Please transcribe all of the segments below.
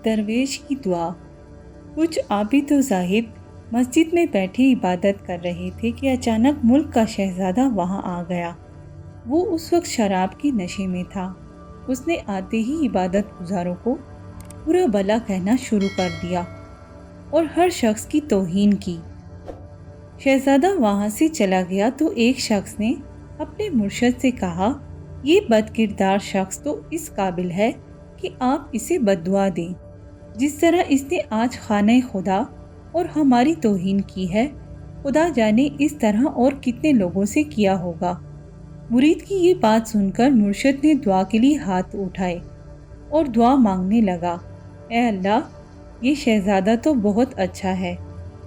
درویش کی دعا۔ کچھ عابد و زاہد مسجد میں بیٹھے عبادت کر رہے تھے کہ اچانک ملک کا شہزادہ وہاں آ گیا۔ وہ اس وقت شراب کے نشے میں تھا۔ اس نے آتے ہی عبادت گزاروں کو برا بھلا کہنا شروع کر دیا اور ہر شخص کی توہین کی۔ شہزادہ وہاں سے چلا گیا تو ایک شخص نے اپنے مرشد سے کہا، یہ بد کردار شخص تو اس قابل ہے کہ آپ اسے بد دعا دیں۔ جس طرح اس نے آج خانہ خدا اور ہماری توہین کی ہے، خدا جانے اس طرح اور کتنے لوگوں سے کیا ہوگا۔ مرید کی یہ بات سن کر مرشد نے دعا کے لیے ہاتھ اٹھائے اور دعا مانگنے لگا، اے اللہ، یہ شہزادہ تو بہت اچھا ہے،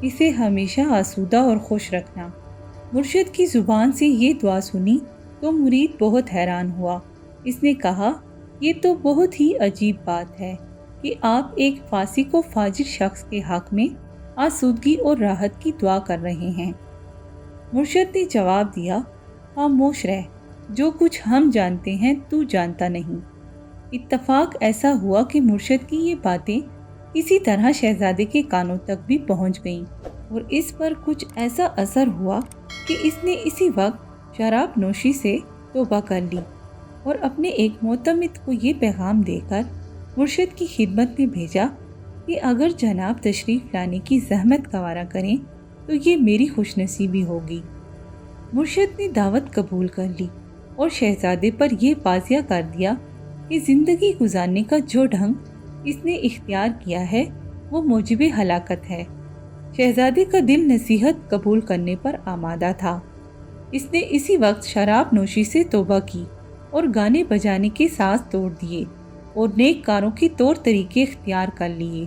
اسے ہمیشہ آسودہ اور خوش رکھنا۔ مرشد کی زبان سے یہ دعا سنی تو مرید بہت حیران ہوا۔ اس نے کہا، یہ تو بہت ہی عجیب بات ہے کہ آپ ایک فاسق و فاجر شخص کے حق میں آسودگی اور راحت کی دعا کر رہے ہیں۔ مرشد نے جواب دیا، خاموش رہ، جو کچھ ہم جانتے ہیں تو جانتا نہیں۔ اتفاق ایسا ہوا کہ مرشد کی یہ باتیں کسی طرح شہزادے کے کانوں تک بھی پہنچ گئیں اور اس پر کچھ ایسا اثر ہوا کہ اس نے اسی وقت شراب نوشی سے توبہ کر لی اور اپنے ایک معتمد کو یہ پیغام دے کر مرشد کی خدمت میں بھیجا کہ اگر جناب تشریف لانے کی زحمت گوارا کریں تو یہ میری خوش نصیبی ہوگی۔ مرشد نے دعوت قبول کر لی اور شہزادے پر یہ واضح کر دیا کہ زندگی گزارنے کا جو ڈھنگ اس نے اختیار کیا ہے وہ موجب ہلاکت ہے۔ شہزادے کا دل نصیحت قبول کرنے پر آمادہ تھا۔ اس نے اسی وقت شراب نوشی سے توبہ کی اور گانے بجانے کے ساز توڑ دیے اور نیک کاروں کے طور طریقے اختیار کر لیے۔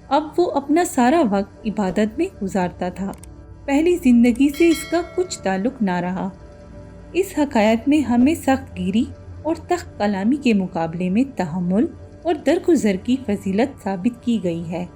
اب وہ اپنا سارا وقت عبادت میں گزارتا تھا۔ پہلی زندگی سے اس کا کچھ تعلق نہ رہا۔ اس حکایت میں ہمیں سخت گیری اور تخت کلامی کے مقابلے میں تحمل اور درگزر کی فضیلت ثابت کی گئی ہے۔